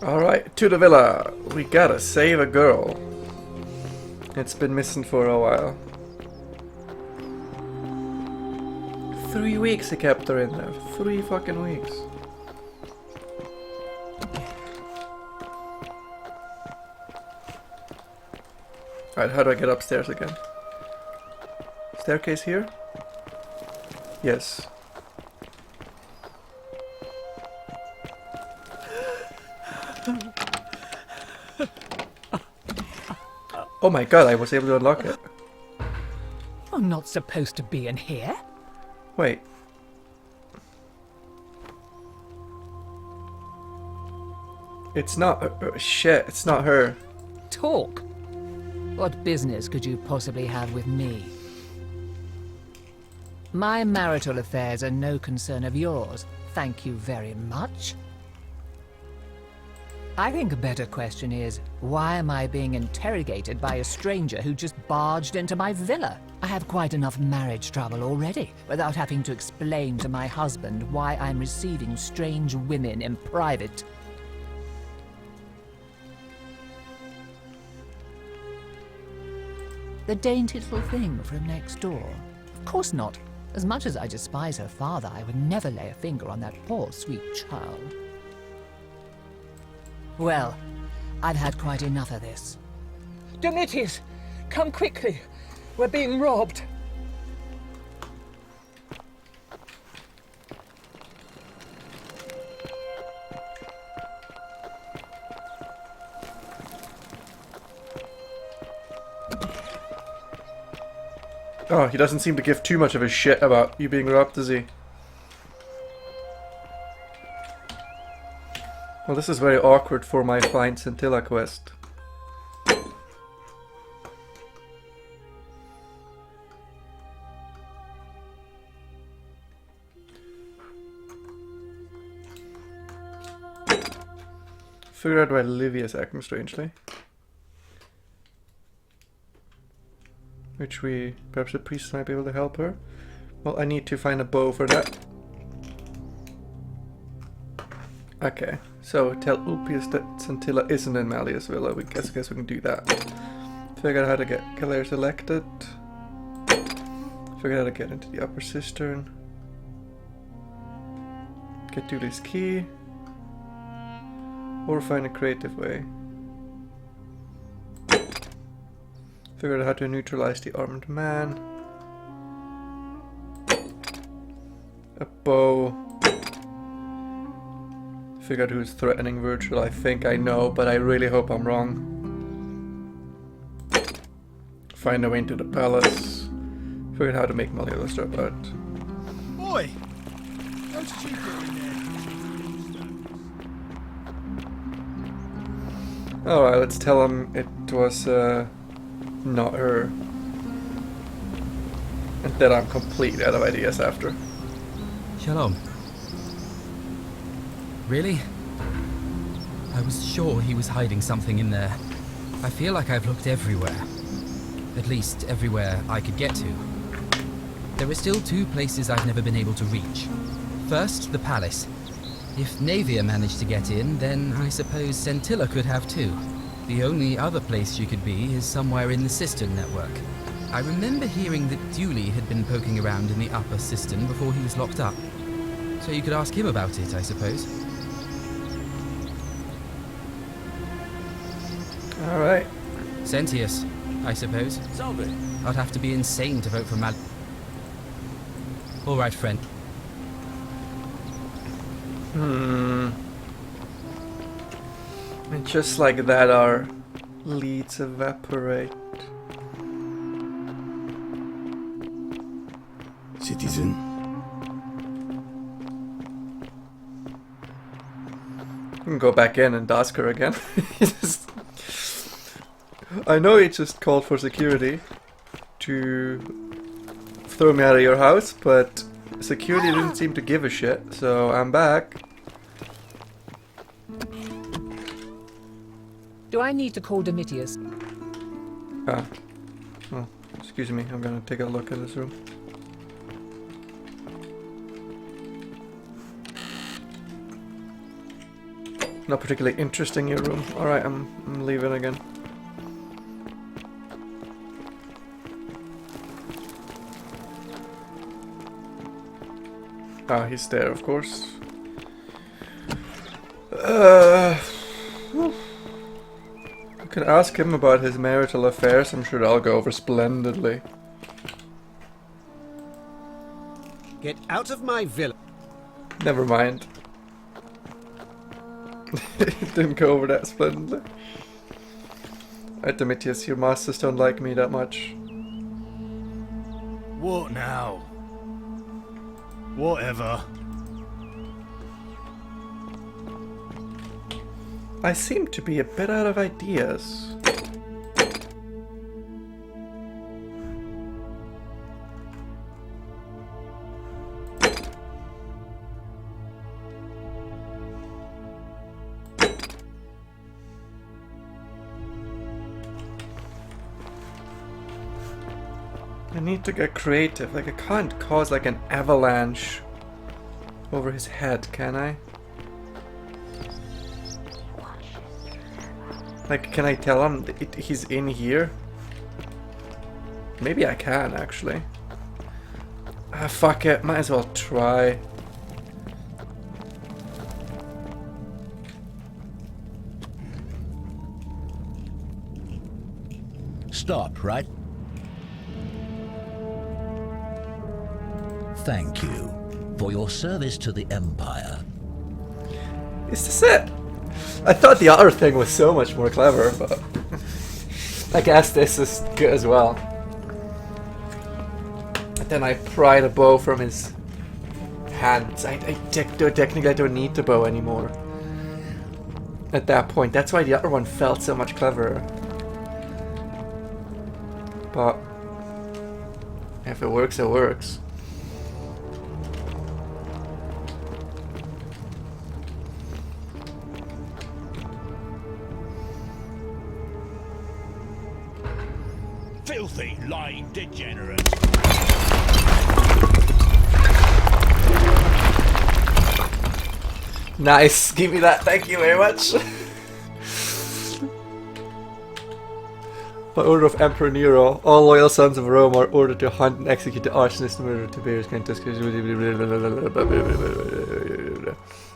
Alright, to the villa. We gotta save a girl. It's been missing for a while. 3 weeks he kept her in there. 3 fucking weeks. Alright, how do I get upstairs again? Staircase here? Yes. Oh my god, I was able to unlock it. I'm not supposed to be in here. Wait. It's not... shit, it's not her. Talk. What business could you possibly have with me? My marital affairs are no concern of yours. Thank you very much. I think a better question is, why am I being interrogated by a stranger who just barged into my villa? I have quite enough marriage trouble already, without having to explain to my husband why I'm receiving strange women in private. The dainty little thing from next door? Of course not. As much as I despise her father, I would never lay a finger on that poor, sweet child. Well, I've had quite enough of this. Demetrius, come quickly. We're being robbed. Oh, he doesn't seem to give too much of a shit about you being robbed, does he? Well, this is very awkward for my Find Scintilla quest. Figure out why Livia's acting strangely. Which perhaps the priest might be able to help her. Well, I need to find a bow for that. Okay, so tell Ulpius that Scintilla isn't in Malleus Villa. I guess we can do that. Figure out how to get Kalair selected. Figure out how to get into the upper cistern. Get Dooley's key. Or find a creative way. Figure out how to neutralize the armed man. A bow. Figure out who's threatening Virgil. I think I know, but I really hope I'm wrong. Find a way into the palace. Figure out how to make Malleus drop out. Boy! How did you get in there? Alright, let's tell him it was not her. And that I'm completely out of ideas after. Shalom. Really? I was sure he was hiding something in there. I feel like I've looked everywhere. At least everywhere I could get to. There are still 2 places I've never been able to reach. First, the palace. If Navia managed to get in, then I suppose Scintilla could have too. The only other place she could be is somewhere in the cistern network. I remember hearing that Dooley had been poking around in the upper cistern before he was locked up. So you could ask him about it, I suppose. Alright. Sentius, I suppose. Salve. I'd have to be insane to vote for Mal... Alright, friend. And just like that, our leads evaporate. Citizen. I can go back in and ask her again. I know he just called for security to throw me out of your house, but security didn't seem to give a shit, so I'm back. Do I need to call Demetrius? Ah. Oh, excuse me, I'm gonna take a look at this room. Not particularly interesting, your room. Alright, I'm leaving again. Ah, he's there, of course. I could ask him about his marital affairs. I'm sure that'll go over splendidly. Get out of my villa. Never mind. It didn't go over that splendidly. Admitius, your masters don't like me that much. What now? Whatever. I seem to be a bit out of ideas. I need to get creative. Like, I can't cause like an avalanche over his head, can I? Like, can I tell him he's in here? Maybe I can, actually. Ah, fuck it. Might as well try. Stop, right? Thank you for your service to the Empire. Is this it? I thought the other thing was so much more clever, but I guess this is good as well. And then I pry the bow from his hands. Technically I don't need the bow anymore. At that point, that's why the other one felt so much cleverer. But if it works, it works. Filthy, lying degenerate. Nice, give me that, thank you very much. By order of Emperor Nero, all loyal sons of Rome are ordered to hunt and execute the arsonist and murderer Tiberius Quintus.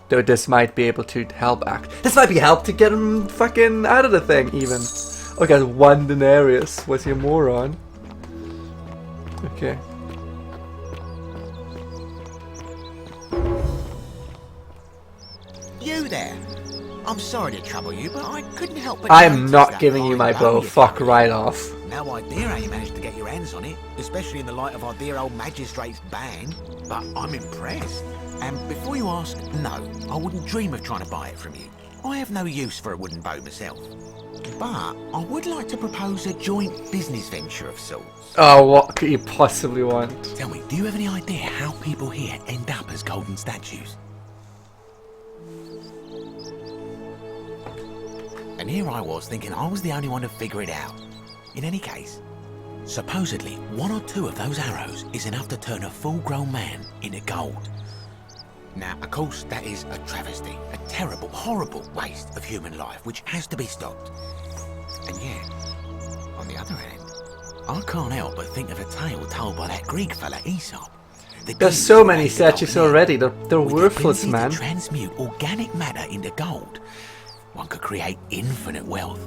Though this might be able to help act. This might be help to get him fucking out of the thing, even. Okay, 1 denarius. Was he a moron? Okay. You there? I'm sorry to trouble you, but I couldn't help but I'm notice not that giving you fine my bow. you Fuck carry. right off. No idea how you managed to get your hands on it, especially in the light of our dear old magistrate's ban, but I'm impressed. And before you ask, no, I wouldn't dream of trying to buy it from you. I have no use for a wooden bow myself. But I would like to propose a joint business venture of sorts. Oh, what could you possibly want? Tell me, do you have any idea how people here end up as golden statues? And here I was thinking I was the only one to figure it out. In any case, supposedly 1 or 2 of those arrows is enough to turn a full-grown man into gold. Now, of course, that is a travesty, a terrible, horrible waste of human life, which has to be stopped. And yet, on the other hand, I can't help but think of a tale told by that Greek fella Aesop. There's so many statues already, they're worthless, man. To transmute organic matter into gold, one could create infinite wealth.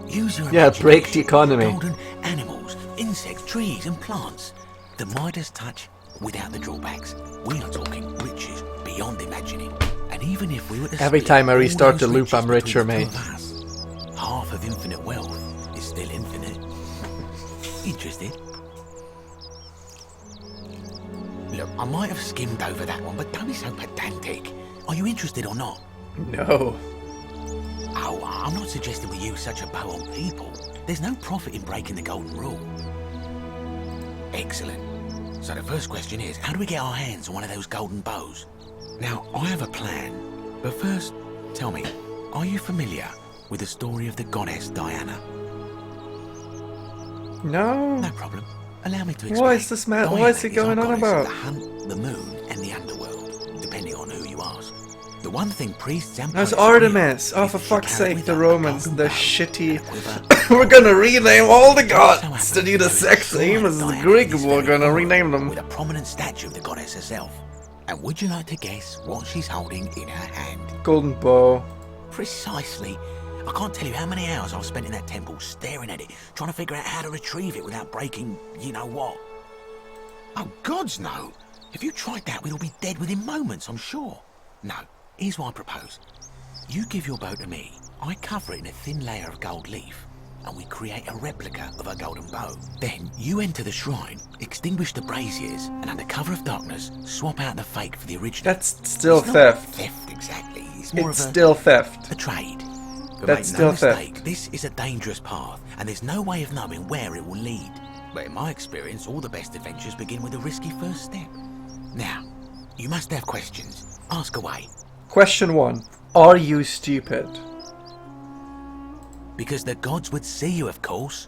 Use your break the economy. Golden animals, insects, trees, and plants. The Midas touch without the drawbacks. We are talking riches beyond imagining. And even if we were to Every split time I all restart those the loop, I'm riches richer, between the mate. two of us, half of infinite wealth is still infinite. Interested? Look, I might have skimmed over that one, but don't be so pedantic. Are you interested or not? No. Oh, I'm not suggesting we use such a bow on people. There's no profit in breaking the golden rule. Excellent. So the first question is, how do we get our hands on one of those golden bows? Now, I have a plan. But first, tell me, are you familiar with the story of the goddess Diana? No. No problem. Allow me to explain. What is this man? What is he Diana going our on goddess of about? the hunt, the moon, and the underworld, depending on who you ask. The one thing priests and That's poets agree on Artemis! Oh, is for that she fuck's carried sake, with the her a Romans golden and their bow, shitty... a quiver. We're gonna rename all the gods So to do the happens sex there is a same shrine as of the Diana Greek. in this We're very gonna forum rename them. with a prominent statue of the goddess herself. And would you like to guess what she's holding in her hand? Golden bow. Precisely. I can't tell you how many hours I've spent in that temple staring at it, trying to figure out how to retrieve it without breaking you know what. Oh, gods no! If you tried that, we'd all be dead within moments, I'm sure. No, here's what I propose. You give your bow to me, I cover it in a thin layer of gold leaf, and we create a replica of a golden bow. Then you enter the shrine, extinguish the braziers, and under cover of darkness, swap out the fake for the original. That's still It's not theft. theft, exactly. It's more It's of a... still theft. a trade. But That's make still no mistake, theft. this is a dangerous path, and there's no way of knowing where it will lead. But in my experience, all the best adventures begin with a risky first step. Now, you must have questions. Ask away. Question 1. Are you stupid? Because the gods would see you, of course.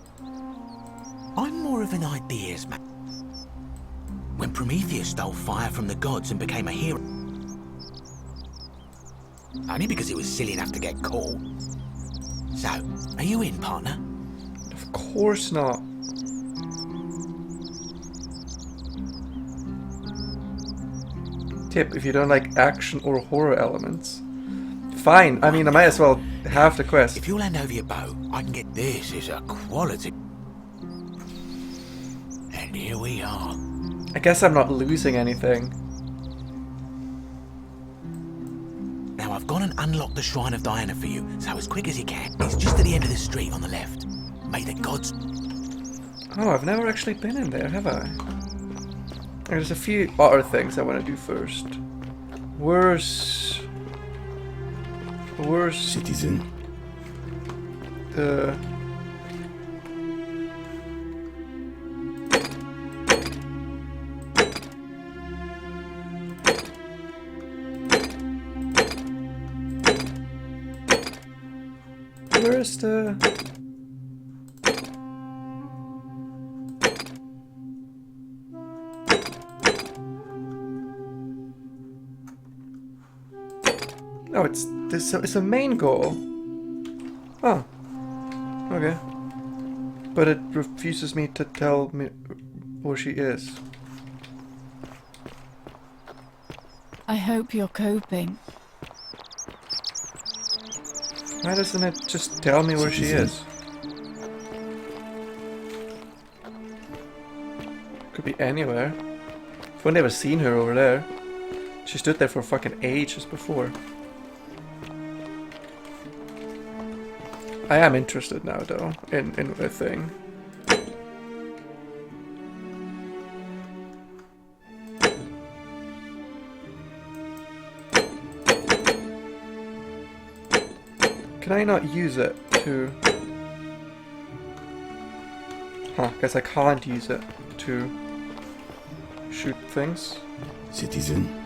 I'm more of an ideas man. When Prometheus stole fire from the gods and became a hero, only because he was silly enough to get caught. So, are you in, partner? Of course not. Tip, if you don't like action or horror elements. Fine, I mean, I might as well have the quest. If you'll hand over your bow, I can get this is a quality. And here we are. I guess I'm not losing anything. Now I've gone and unlocked the Shrine of Diana for you, so as quick as you can. It's just at the end of the street on the left. May the gods... Oh, I've never actually been in there, have I? There's a few other things I want to do first. Where's Citizen. the... Where's the... Oh, it's this. It's a main goal. Oh, okay. But it refuses me to tell me where she is. I hope you're coping. Why doesn't it just tell me where she is? Could be anywhere. I've never seen her over there. She stood there for fucking ages before. I am interested now, though, in a thing. Can I not use it to... Huh, guess I can't use it to shoot things. Citizen.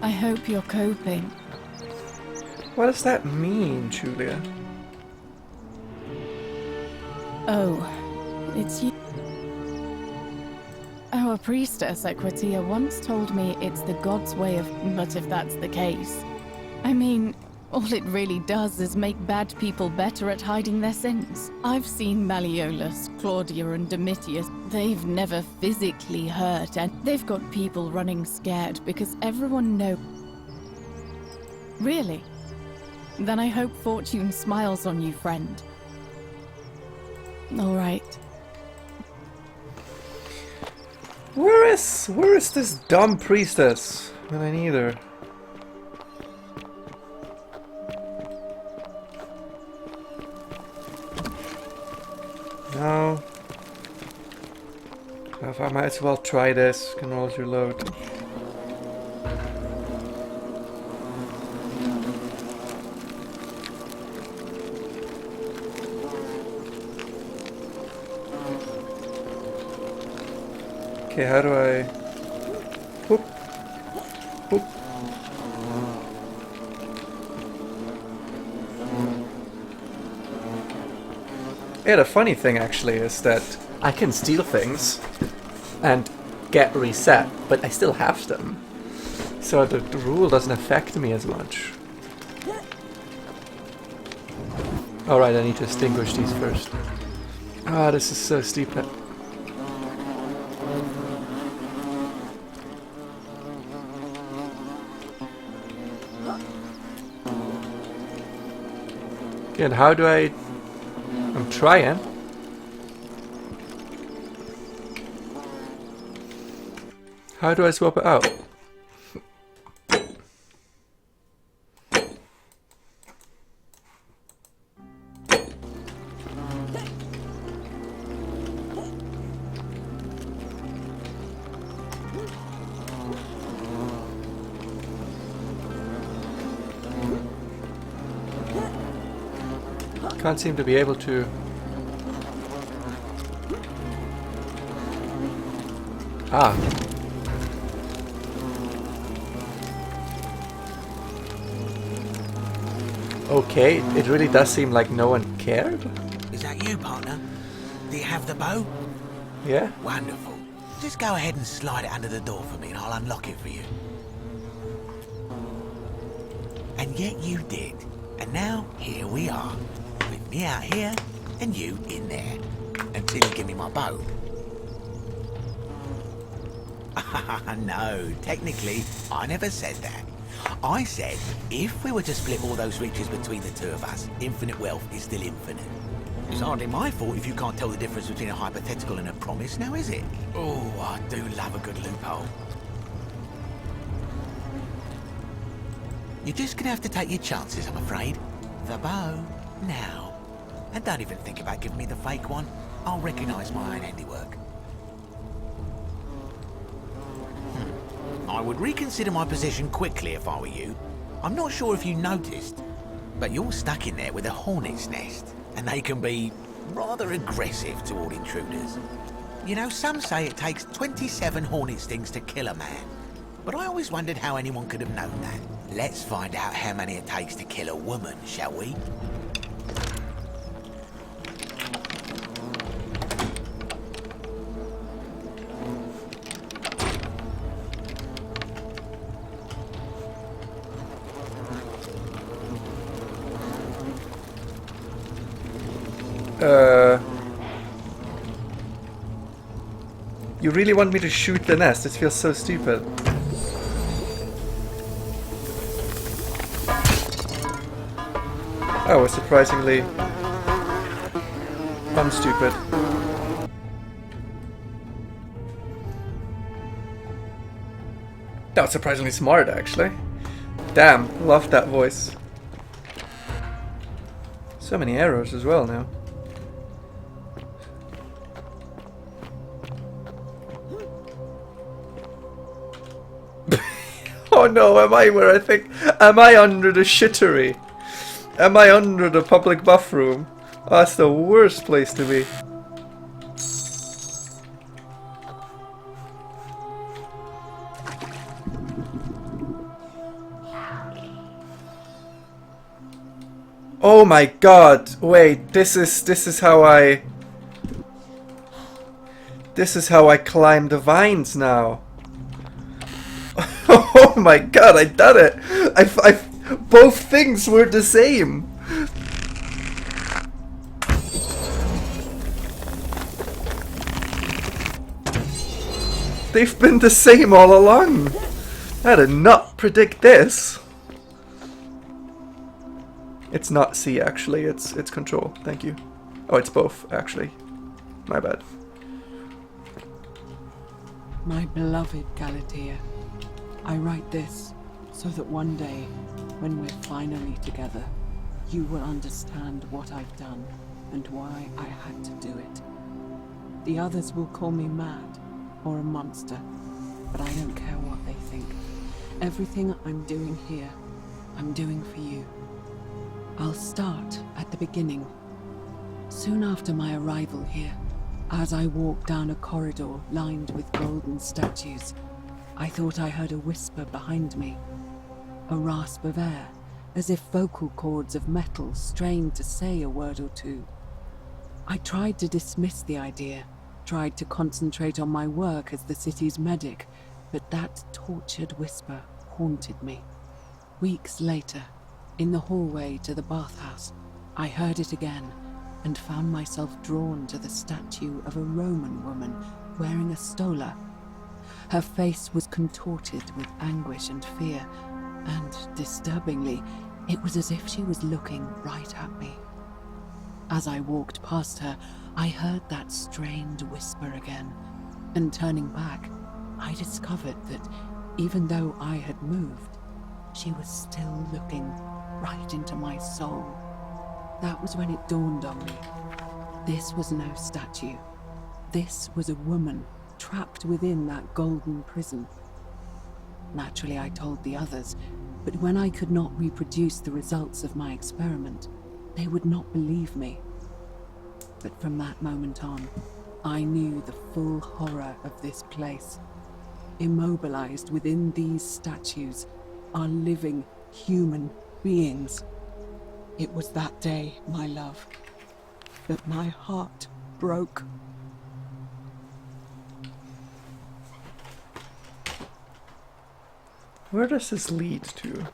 I hope you're coping. What does that mean, Julia? Oh, it's you. Our priestess Equitia once told me it's the god's way of... But if that's the case... I mean, all it really does is make bad people better at hiding their sins. I've seen Malleolus, Claudia and Domitius. They've never physically hurt, and they've got people running scared because everyone knows... Really? Then I hope fortune smiles on you, friend. All right. Where is this dumb priestess when I need her? No. I might as well try this. Control reload. Okay, how do I... Whoop. Whoop. Yeah, the funny thing actually is that I can steal things and get reset, but I still have them. So the rule doesn't affect me as much. Alright, I need to extinguish these first. Ah, this is so stupid. Okay, and how do I'm trying. How do I swap it out? Can't seem to be able to. Ah. Okay, it really does seem like no one cared. Is that you, partner? Do you have the bow? Yeah? Wonderful. Just go ahead and slide it under the door for me and I'll unlock it for you. And yet you did. And now, here we are. With me out here, and you in there. Until you give me my bow. No, technically, I never said that. I said, if we were to split all those riches between the two of us, infinite wealth is still infinite. It's hardly my fault if you can't tell the difference between a hypothetical and a promise, now is it? Oh, I do love a good loophole. You're just gonna have to take your chances, I'm afraid. The bow, now. And don't even think about giving me the fake one. I'll recognise my own handiwork. I would reconsider my position quickly if I were you. I'm not sure if you noticed, but you're stuck in there with a hornet's nest, and they can be rather aggressive toward intruders. You know, some say it takes 27 hornet stings to kill a man, but I always wondered how anyone could have known that. Let's find out how many it takes to kill a woman, shall we? You really want me to shoot the nest? This feels so stupid. Oh, surprisingly unstupid. That was surprisingly smart, actually. Damn, loved that voice. So many arrows as well now. Oh no, am I where I think? Am I under the shittery? Am I under the public buff room? Oh, that's the worst place to be. Oh my god, wait, this is how I climb the vines now. Oh my god, I done it! Both things were the same! They've been the same all along! I did not predict this! It's not C actually, it's control, thank you. Oh, it's both actually. My bad. My beloved Galatea, I write this so that one day, when we're finally together, you will understand what I've done and why I had to do it. The others will call me mad or a monster, but I don't care what they think. Everything I'm doing here, I'm doing for you. I'll start at the beginning. Soon after my arrival here, as I walked down a corridor lined with golden statues, I thought I heard a whisper behind me. A rasp of air, as if vocal cords of metal strained to say a word or two. I tried to dismiss the idea, tried to concentrate on my work as the city's medic, but that tortured whisper haunted me. Weeks later, in the hallway to the bathhouse, I heard it again and found myself drawn to the statue of a Roman woman wearing a stola. Her face was contorted with anguish and fear, and disturbingly, it was as if she was looking right at me. As I walked past her, I heard that strained whisper again, and turning back, I discovered that even though I had moved, she was still looking right into my soul. That was when it dawned on me. This was no statue. This was a woman trapped within that golden prison. Naturally, I told the others, but when I could not reproduce the results of my experiment, they would not believe me. But from that moment on, I knew the full horror of this place. Immobilized within these statues are living human beings. It was that day, my love, that my heart broke. Where does this lead to?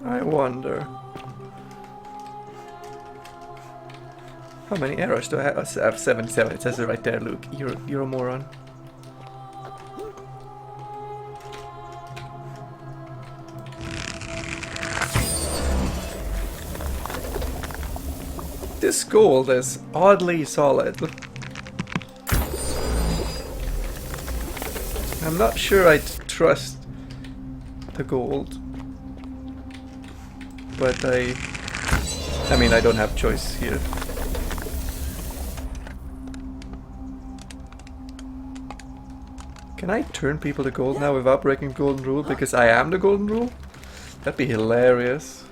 I wonder. How many arrows do I have? I have 77. It says it right there, Luke. You're a moron. This gold is oddly solid. I'm not sure I trust the gold, but I mean, I don't have choice here. Can I turn people to gold now without breaking the golden rule? Because I am the golden rule? That'd be hilarious.